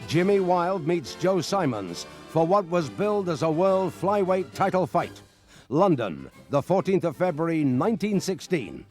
Jimmy Wilde meets Joe Symonds for what was billed as a World Flyweight title fight. London, the 14th of February, 1916.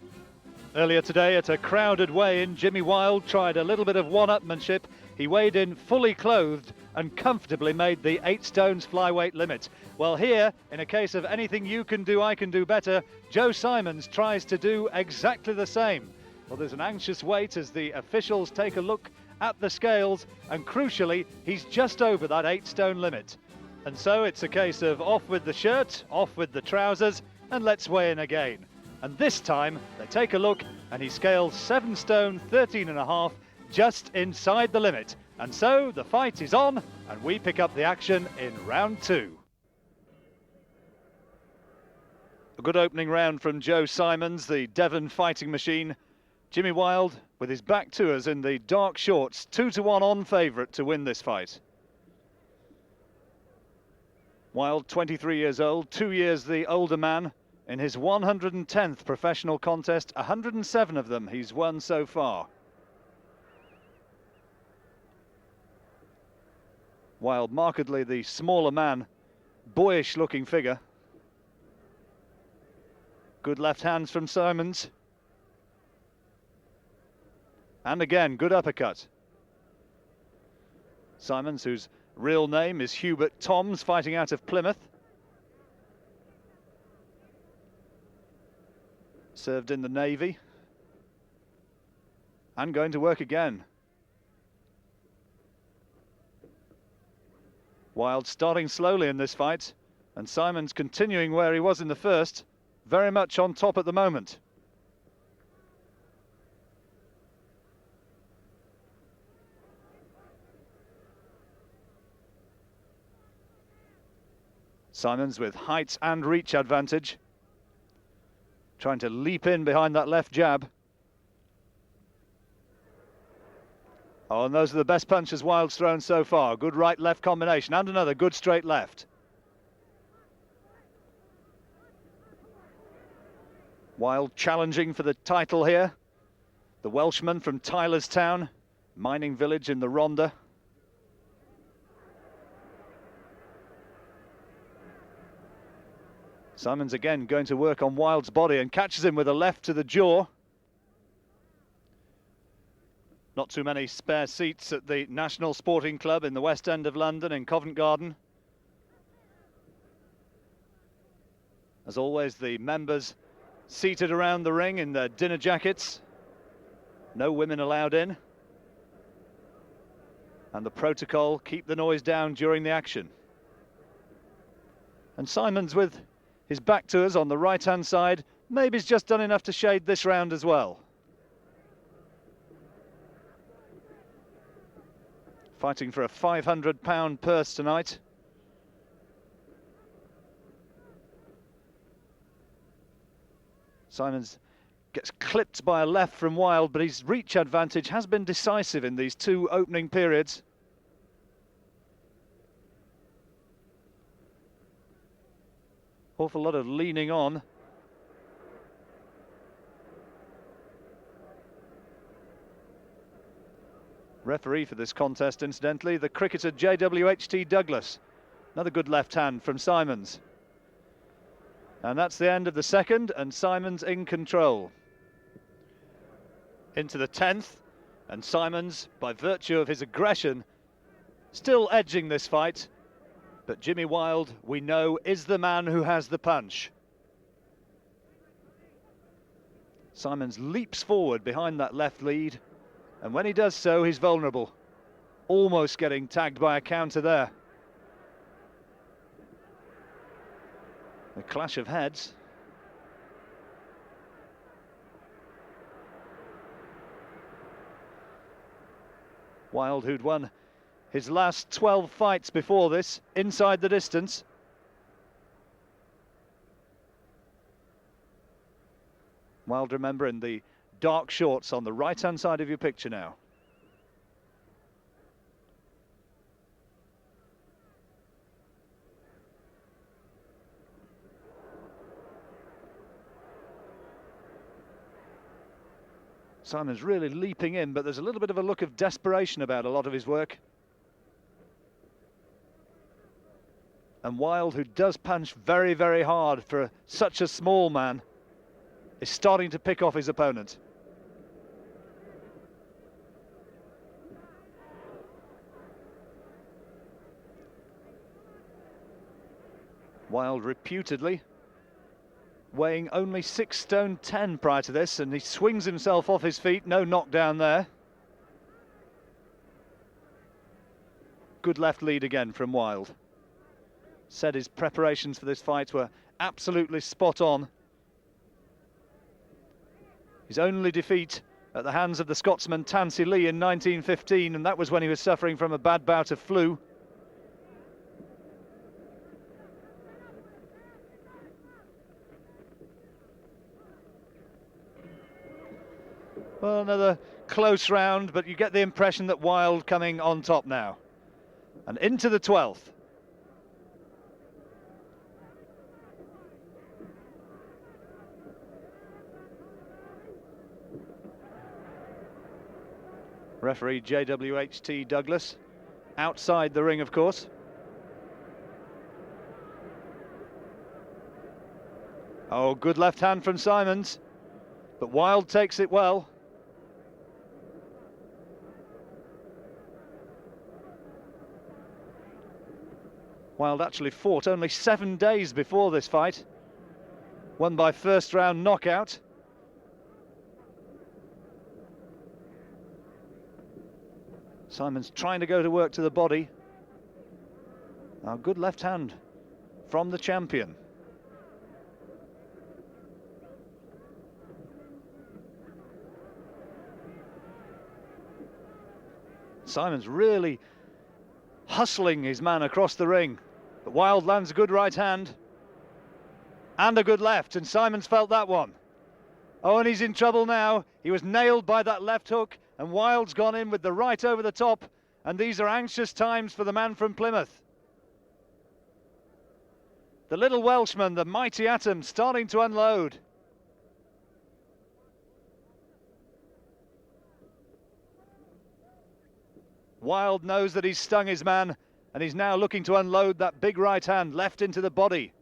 Earlier today at a crowded weigh-in, Jimmy Wilde tried a little bit of one-upmanship. He weighed in fully clothed and comfortably made the 8 stones flyweight limit. Well, here, in a case of anything you can do, I can do better, Joe Symonds tries to do exactly the same. Well, there's an anxious wait as the officials take a look at the scales, and crucially, he's just over that 8 stone limit. And so it's a case of off with the shirt, off with the trousers, and let's weigh in again. And this time, they take a look, and he scales 7 stone 13.5, just inside the limit. And so the fight is on, and we pick up the action in round 2. A good opening round from Joe Symonds, the Devon fighting machine. Jimmy Wilde, with his back to us in the dark shorts, 2-1 on favourite to win this fight. Wilde, 23 years old, 2 years the older man. In his 110th professional contest, 107 of them he's won so far. Wilde, markedly the smaller man, boyish looking figure. Good left hands from Symonds. And again, good uppercut. Symonds, whose real name is Hubert Toms, fighting out of Plymouth. Served in the Navy. And going to work again. Wilde starting slowly in this fight, and Symonds continuing where he was in the first, very much on top at the moment. Symonds with height and reach advantage, trying to leap in behind that left jab. Oh, and those are the best punches Wilde's thrown so far. Good right-left combination, and another good straight left. Wilde challenging for the title here. The Welshman from Tylerstown, mining village in the Rhondda. Symonds again going to work on Wilde's body and catches him with a left to the jaw. Not too many spare seats at the National Sporting Club in the West End of London in Covent Garden. As always, the members seated around the ring in their dinner jackets. No women allowed in. And the protocol, keep the noise down during the action. And Symonds with his back to us on the right-hand side, maybe he's just done enough to shade this round as well. Fighting for a £500 purse tonight. Symonds gets clipped by a left from Wilde, but his reach advantage has been decisive in these 2 opening periods. Awful lot of leaning on. Referee for this contest, incidentally, the cricketer J.W.H.T. Douglas. Another good left hand from Symonds. And that's the end of the second, and Symonds in control. Into the 10th, and Symonds, by virtue of his aggression, still edging this fight. But Jimmy Wilde, we know, is the man who has the punch. Symonds leaps forward behind that left lead, and when he does so, he's vulnerable. Almost getting tagged by a counter there. The clash of heads. Wilde, who'd won his last 12 fights before this, inside the distance. Wilde, remember, in the dark shorts on the right-hand side of your picture now. Symonds really leaping in, but there's a little bit of a look of desperation about a lot of his work. And Wilde, who does punch very, very hard for such a small man, is starting to pick off his opponent. Wilde reputedly weighing only 6 stone 10 prior to this, and he swings himself off his feet. No knockdown there. Good left lead again from Wilde. Said his preparations for this fight were absolutely spot on. His only defeat at the hands of the Scotsman Tansy Lee in 1915, and that was when he was suffering from a bad bout of flu. Well, another close round, but you get the impression that Wilde coming on top now. And into the 12th. Referee JWHT Douglas, outside the ring, of course. Oh, good left hand from Symonds, but Wilde takes it well. Wilde actually fought only 7 days before this fight. Won by first round knockout. Symonds trying to go to work to the body. Now, good left hand from the champion. Symonds really hustling his man across the ring. But Wilde lands a good right hand and a good left, and Symonds felt that one. Oh, and he's in trouble now. He was nailed by that left hook, and Wilde's gone in with the right over the top, and these are anxious times for the man from Plymouth. The little Welshman, the mighty Atom, starting to unload. Wilde knows that he's stung his man, and he's now looking to unload that big right hand, left into the body.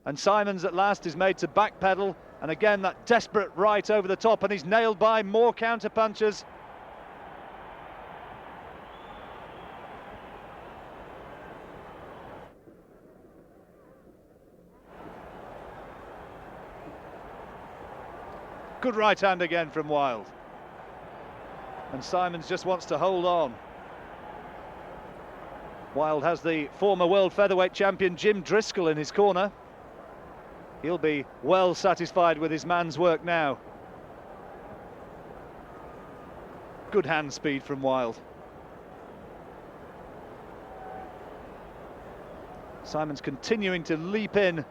And Symonds at last is made to backpedal, and again that desperate right over the top, and he's nailed by more counter punches. Good right hand again from Wilde. And Symonds just wants to hold on. Wilde has the former world featherweight champion Jim Driscoll in his corner. He'll be well satisfied with his man's work now. Good hand speed from Wilde. Symonds continuing to leap in.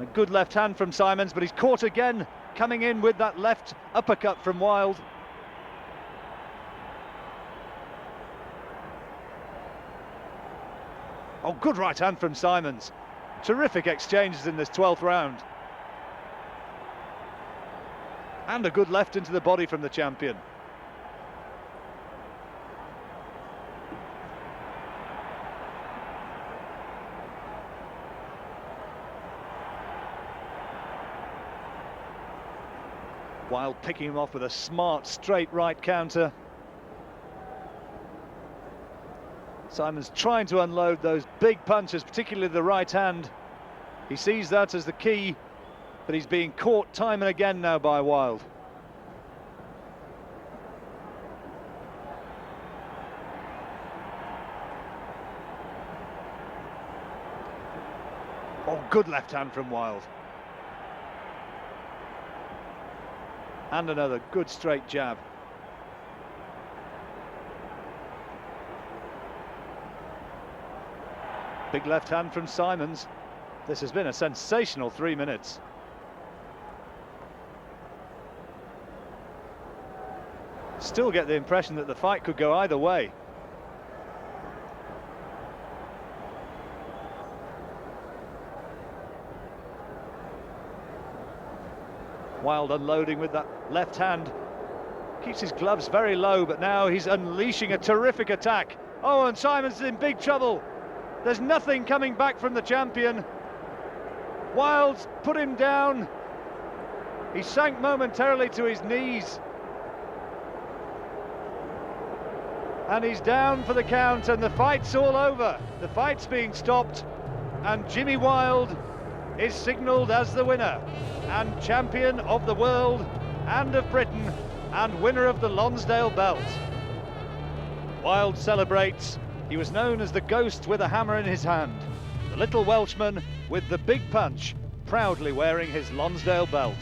A good left hand from Symonds, but he's caught again, coming in with that left uppercut from Wilde. Oh, good right hand from Symonds. Terrific exchanges in this 12th round. And a good left into the body from the champion. Wilde picking him off with a smart straight right counter. Symonds trying to unload those big punches, particularly the right hand. He sees that as the key, but he's being caught time and again now by Wilde. Oh, good left hand from Wilde. And another good straight jab. Big left hand from Symonds. This has been a sensational 3 minutes. Still get the impression that the fight could go either way. Wilde unloading with that left hand. Keeps his gloves very low, but now he's unleashing a terrific attack. Oh, and Symonds is in big trouble. There's nothing coming back from the champion. Wilde's put him down. He sank momentarily to his knees. And he's down for the count, and the fight's all over. The fight's being stopped, and Jimmy Wilde is signalled as the winner and champion of the world and of Britain and winner of the Lonsdale belt. Wilde celebrates. He was known as the Ghost with a hammer in his hand. The little Welshman with the big punch, proudly wearing his Lonsdale belt.